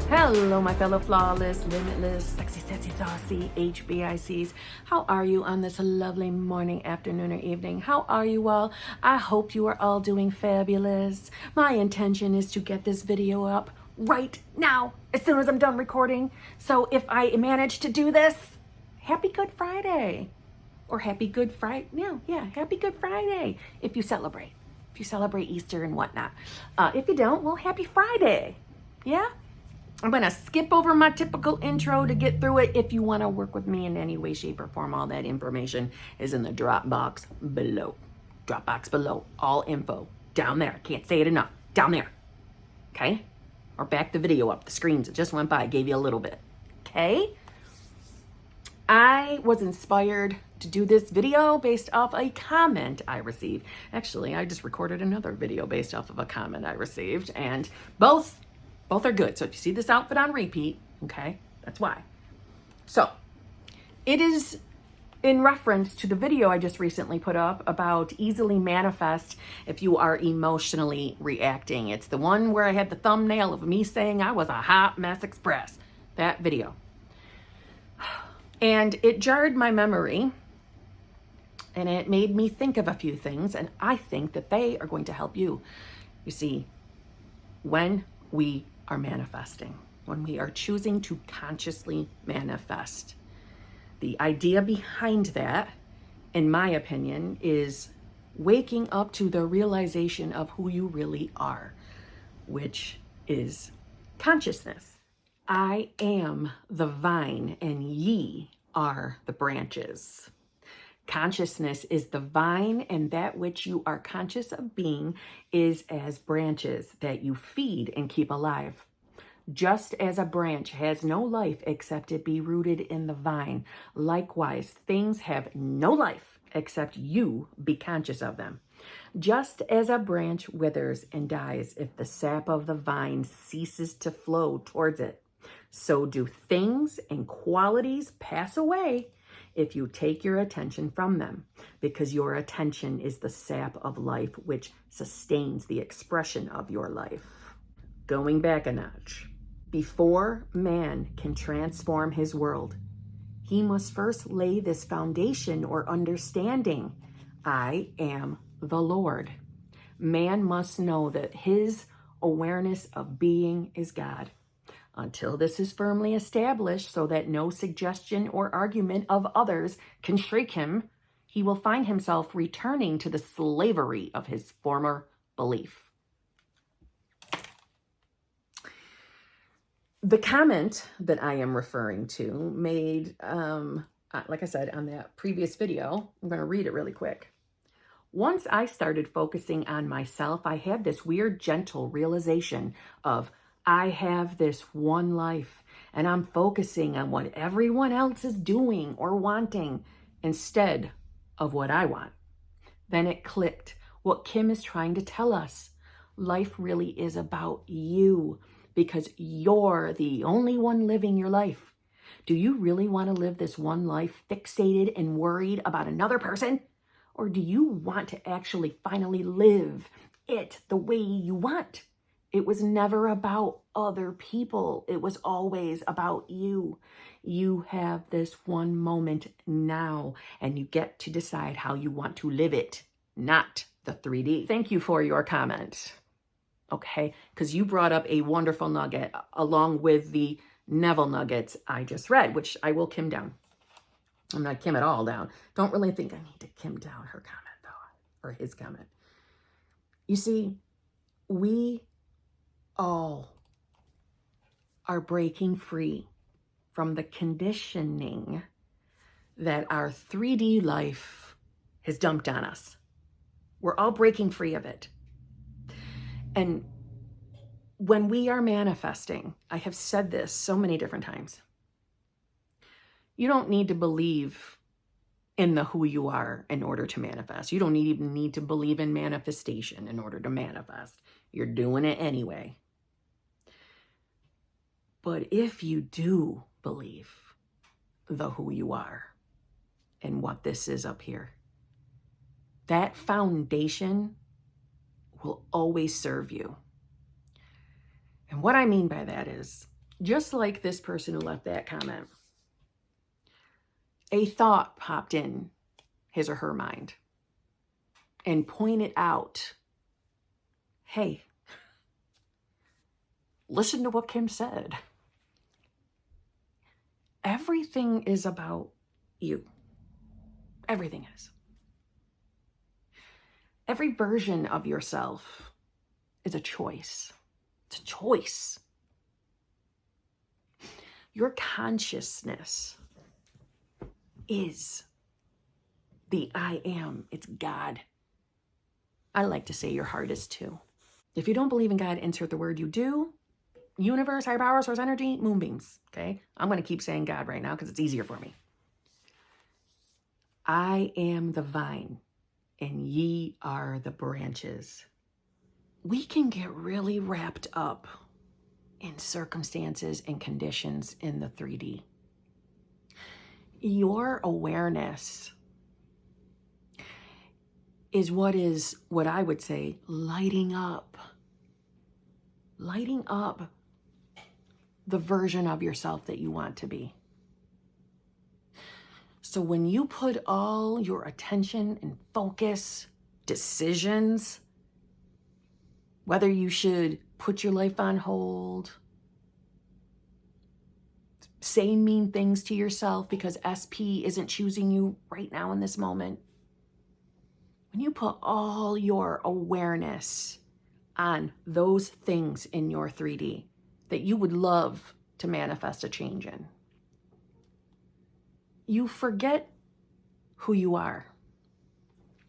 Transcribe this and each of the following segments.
Hello, my fellow flawless, limitless, sexy, sassy, saucy HBICs. How are you on this lovely morning, afternoon, or evening? How are you all? I hope you are all doing fabulous. My intention is to get this video up right now, as soon as I'm done recording. So if I manage to do this, happy Good Friday. Or happy Good Friday. Yeah, happy Good Friday if you celebrate. If you celebrate Easter and whatnot. If you don't, well, happy Friday. Yeah? I'm going to skip over my typical intro to get through it. If you want to work with me in any way, shape, or form, all that information is in the Dropbox below. Dropbox below. All info. Down there. Can't say it enough. Down there. Okay? Or back the video up. The screens that just went by gave you a little bit. Okay? I was inspired to do this video based off a comment I received. Actually, I just recorded another video based off of a comment I received, and both are good. So if you see this outfit on repeat, okay, that's why. So it is in reference to the video I just recently put up about easily manifest if you are emotionally reacting. It's the one where I had the thumbnail of me saying I was a hot mess express. That video. And it jarred my memory, and it made me think of a few things, and I think that they are going to help you. You see, when we are manifesting, when we are choosing to consciously manifest, the idea behind that, in my opinion, is waking up to the realization of who you really are, which is consciousness. I am the vine, and ye are the branches. Consciousness is the vine, and that which you are conscious of being is as branches that you feed and keep alive. Just as a branch has no life except it be rooted in the vine, likewise, things have no life except you be conscious of them. Just as a branch withers and dies if the sap of the vine ceases to flow towards it, so do things and qualities pass away if you take your attention from them, because your attention is the sap of life which sustains the expression of your life. Going back a notch, before man can transform his world, he must first lay this foundation or understanding. I am the Lord. Man must know that his awareness of being is God. Until this is firmly established so that no suggestion or argument of others can shake him, he will find himself returning to the slavery of his former belief. The comment that I am referring to made, like I said, on that previous video, I'm going to read it really quick. Once I started focusing on myself, I had this weird, gentle realization of I have this one life, and I'm focusing on what everyone else is doing or wanting instead of what I want. Then it clicked what Kim is trying to tell us. Life really is about you, because you're the only one living your life. Do you really want to live this one life fixated and worried about another person? Or do you want to actually finally live it the way you want? It was never about other people. It was always about you. You have this one moment now, and you get to decide how you want to live it, not the 3D. Thank you for your comment. Okay, because you brought up a wonderful nugget along with the Neville nuggets I just read, which I will Kim down. I'm not Kim at all down. Don't really think I need to Kim down her comment, though, or his comment. You see, we all are breaking free from the conditioning that our 3D life has dumped on us. We're all breaking free of it. And when we are manifesting, I have said this so many different times, you don't need to believe in the who you are in order to manifest. You don't even need to believe in manifestation in order to manifest. You're doing it anyway. But if you do believe the who you are and what this is up here, that foundation will always serve you. And what I mean by that is, Just like this person who left that comment, a thought popped in his or her mind and pointed out, hey, listen to what Kim said. Everything is about you. Everything is. Every version of yourself is a choice. It's a choice. Your consciousness is the I am. It's God. I like to say your heart is too. If you don't believe in God, insert the word you do. Universe, higher power, source energy, moonbeams. Okay? I'm going to keep saying God right now because it's easier for me. I am the vine, and ye are the branches. We can get really wrapped up in circumstances and conditions in the 3D. Your awareness is what I would say lighting up the version of yourself that you want to be. So when you put all your attention and focus, decisions, whether you should put your life on hold, say mean things to yourself because SP isn't choosing you right now in this moment. When you put all your awareness on those things in your 3D that you would love to manifest a change in, you forget who you are.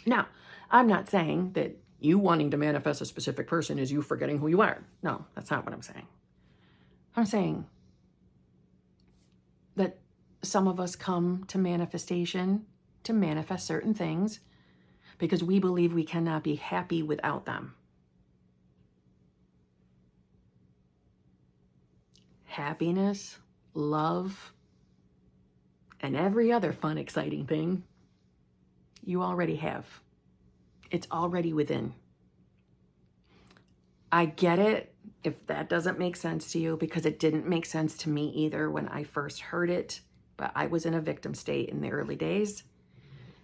Now, I'm not saying that you wanting to manifest a specific person is you forgetting who you are. No, that's not what I'm saying. I'm saying that some of us come to manifestation to manifest certain things because we believe we cannot be happy without them. Happiness, love, and every other fun, exciting thing you already have. It's already within. I get it if that doesn't make sense to you, because it didn't make sense to me either when I first heard it, but I was in a victim state in the early days.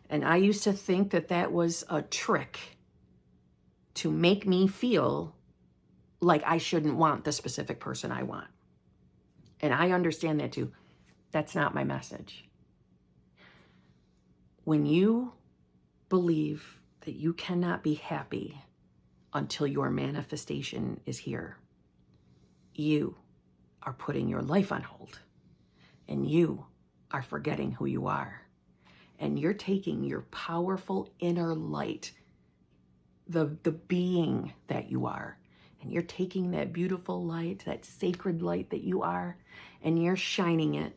And I used to think that that was a trick to make me feel like I shouldn't want the specific person I want. And I understand that too. That's not my message. When you believe that you cannot be happy until your manifestation is here, you are putting your life on hold, and you are forgetting who you are. And you're taking your powerful inner light, the being that you are, and you're taking that beautiful light, that sacred light that you are, and you're shining it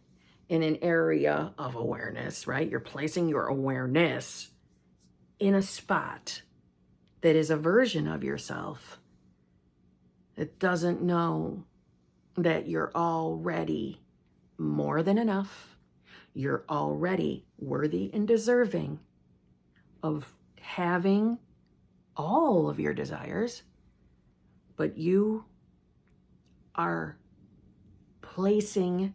in an area of awareness, right? You're placing your awareness in a spot that is a version of yourself that doesn't know that you're already more than enough. You're already worthy and deserving of having all of your desires, but you are placing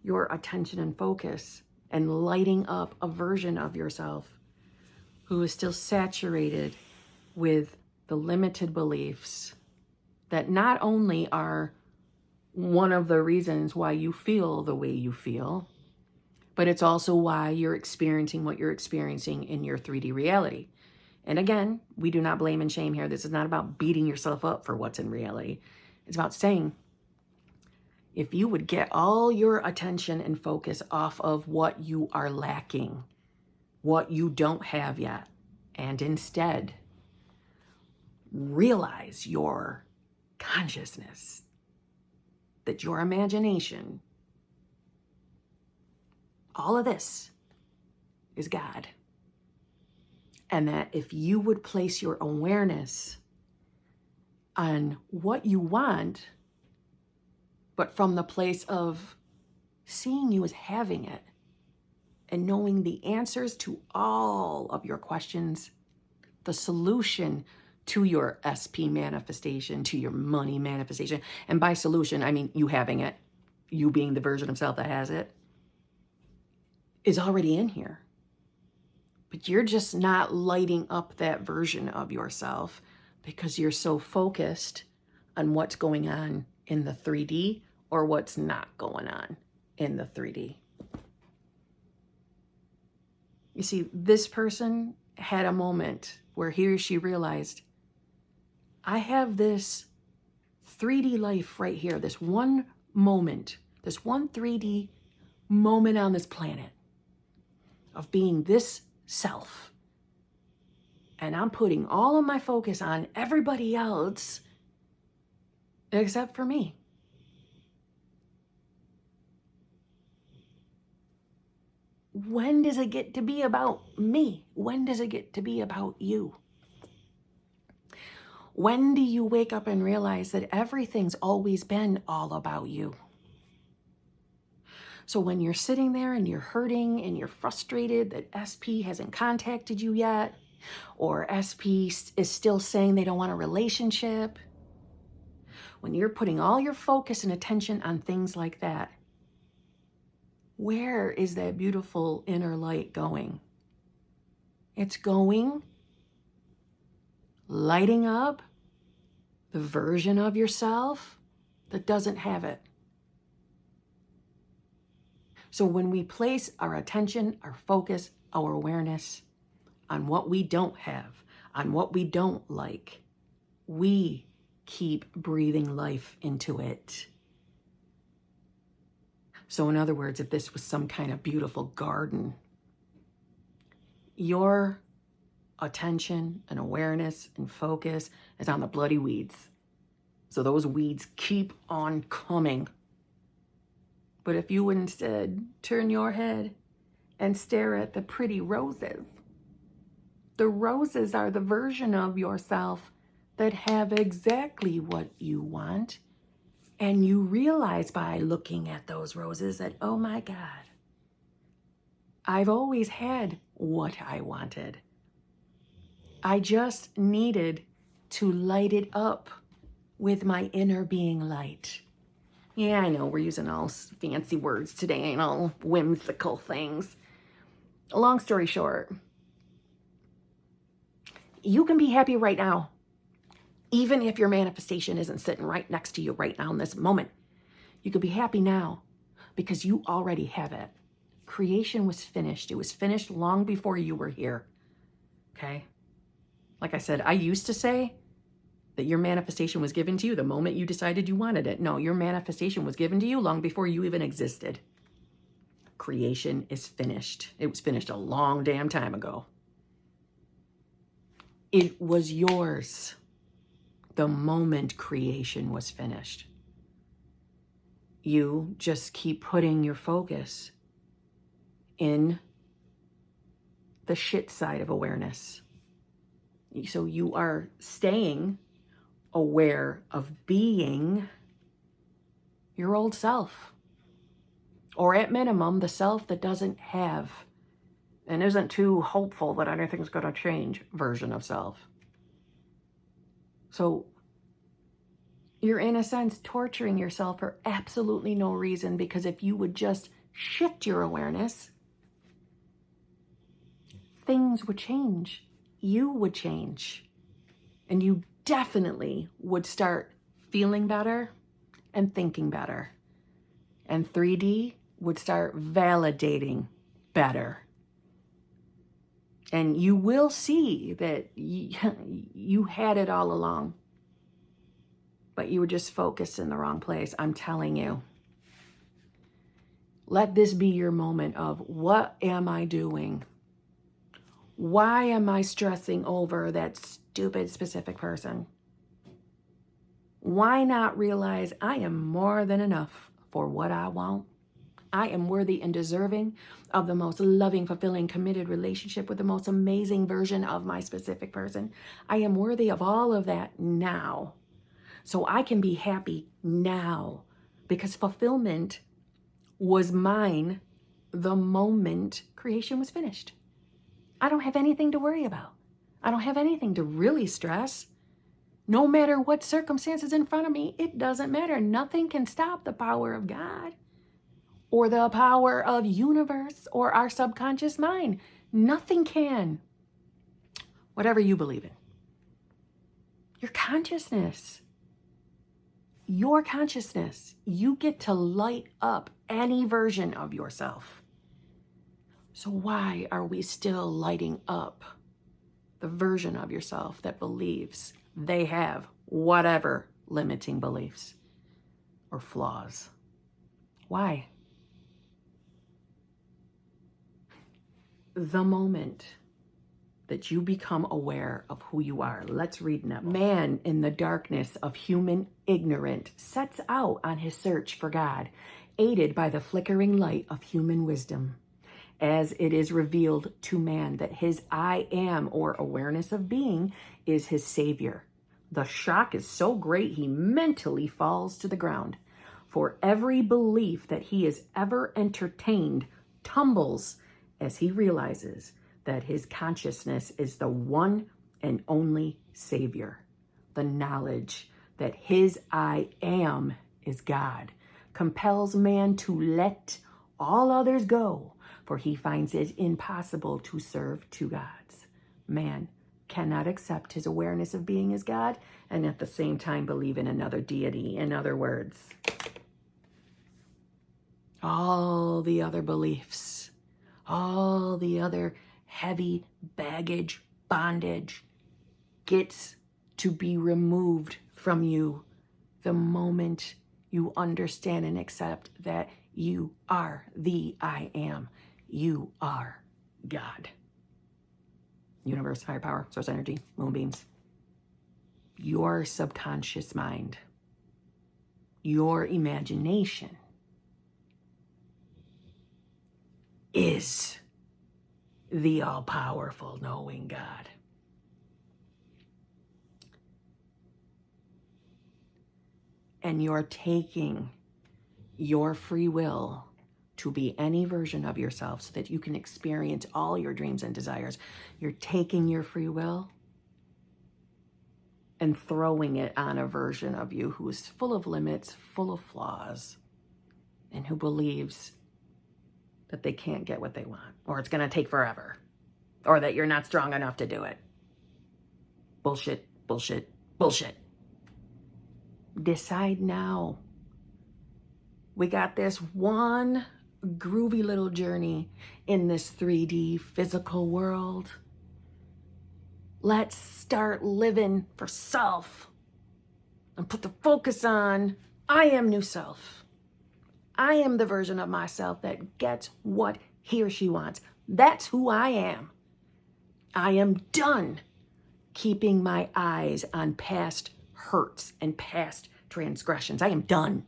your attention and focus and lighting up a version of yourself who is still saturated with the limited beliefs that not only are one of the reasons why you feel the way you feel, but it's also why you're experiencing what you're experiencing in your 3D reality. And again, we do not blame and shame here. This is not about beating yourself up for what's in reality. It's about saying, if you would get all your attention and focus off of what you are lacking, what you don't have yet, and instead realize your consciousness, that your imagination, all of this is God. And that if you would place your awareness on what you want, but from the place of seeing you as having it and knowing the answers to all of your questions, the solution to your SP manifestation, to your money manifestation. And by solution, I mean you having it. you being the version of self that has it, is already in here. But you're just not lighting up that version of yourself because you're so focused on what's going on in the 3D or what's not going on in the 3D. You see, this person had a moment where he or she realized, I have this 3D life right here, this one moment, this one 3D moment on this planet of being this self. And I'm putting all of my focus on everybody else except for me. When does it get to be about me? When does it get to be about you? When do you wake up and realize that everything's always been all about you? So when you're sitting there and you're hurting and you're frustrated that SP hasn't contacted you yet, or SP is still saying they don't want a relationship, when you're putting all your focus and attention on things like that, where is that beautiful inner light going? It's going, lighting up the version of yourself that doesn't have it. So when we place our attention, our focus, our awareness on what we don't have, on what we don't like, we keep breathing life into it. So in other words, if this was some kind of beautiful garden, your attention and awareness and focus is on the bloody weeds. So those weeds keep on coming. But if you would instead turn your head and stare at the pretty roses, the roses are the version of yourself that have exactly what you want. And you realize by looking at those roses that, oh my God, I've always had what I wanted. I just needed to light it up with my inner being light. Yeah, I know we're using all fancy words today and all whimsical things. Long story short, you can be happy right now. Even if your manifestation isn't sitting right next to you right now in this moment, you could be happy now because you already have it. Creation was finished. It was finished long before you were here. Okay? Like I said, I used to say that your manifestation was given to you the moment you decided you wanted it. No, your manifestation was given to you long before you even existed. Creation is finished. It was finished a long damn time ago. It was yours the moment creation was finished. You just keep putting your focus in the shit side of awareness. So you are staying aware of being your old self, or at minimum, the self that doesn't have and isn't too hopeful that anything's going to change version of self. So you're in a sense torturing yourself for absolutely no reason, because if you would just shift your awareness, things would change. You would change. And you definitely would start feeling better and thinking better. And 3D would start validating better. And you will see that you had it all along, but you were just focused in the wrong place. I'm telling you. Let this be your moment of, what am I doing? Why am I stressing over that stupid specific person? Why not realize I am more than enough for what I want? I am worthy and deserving of the most loving, fulfilling, committed relationship with the most amazing version of my specific person. I am worthy of all of that now. So I can be happy now, because fulfillment was mine the moment creation was finished. I don't have anything to worry about. I don't have anything to really stress. No matter what circumstances in front of me, it doesn't matter. Nothing can stop the power of God or the power of universe or our subconscious mind. Nothing can. Whatever you believe in. Your consciousness. Your consciousness. You get to light up any version of yourself. So why are we still lighting up the version of yourself that believes they have whatever limiting beliefs or flaws? Why? The moment that you become aware of who you are. Let's read Neville. Man in the darkness of human ignorance sets out on his search for God, aided by the flickering light of human wisdom. As it is revealed to man that his I am, or awareness of being, is his savior. The shock is so great he mentally falls to the ground. For every belief that he has ever entertained tumbles as he realizes that his consciousness is the one and only savior. The knowledge that his I am is God compels man to let all others go, for he finds it impossible to serve two gods. Man cannot accept his awareness of being as God and at the same time believe in another deity. In other words, all the other beliefs, all the other heavy baggage, bondage gets to be removed from you the moment you understand and accept that you are the I am. You are God. Universe, higher power, source energy, moonbeams. Your subconscious mind, your imagination is the all-powerful knowing God. And you're taking your free will to be any version of yourself so that you can experience all your dreams and desires. You're taking your free will and throwing it on a version of you who is full of limits, full of flaws, and who believes that they can't get what they want, or it's going to take forever, or that you're not strong enough to do it. Bullshit, bullshit, bullshit. Decide now. We got this one groovy little journey in this 3D physical world. Let's start living for self and put the focus on I am new self. I am the version of myself that gets what he or she wants. That's who I am. I am done keeping my eyes on past hurts and past transgressions. I am done.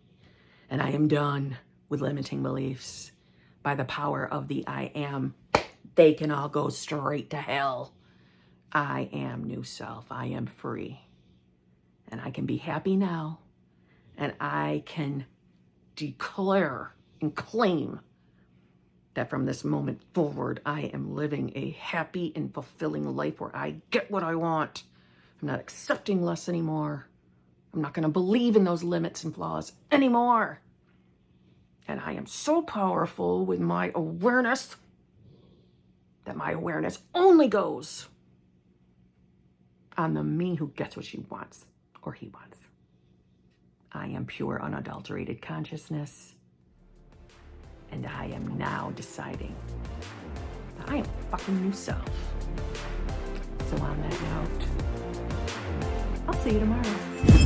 And I am done with limiting beliefs. By the power of the I am, they can all go straight to hell. I am new self. I am free. And I can be happy now. And I can declare and claim that from this moment forward, I am living a happy and fulfilling life where I get what I want. I'm not accepting less anymore. I'm not going to believe in those limits and flaws anymore. And I am so powerful with my awareness that my awareness only goes on the me who gets what she wants or he wants. I am pure, unadulterated consciousness. And I am now deciding that I am fucking new self. So on that note, I'll see you tomorrow.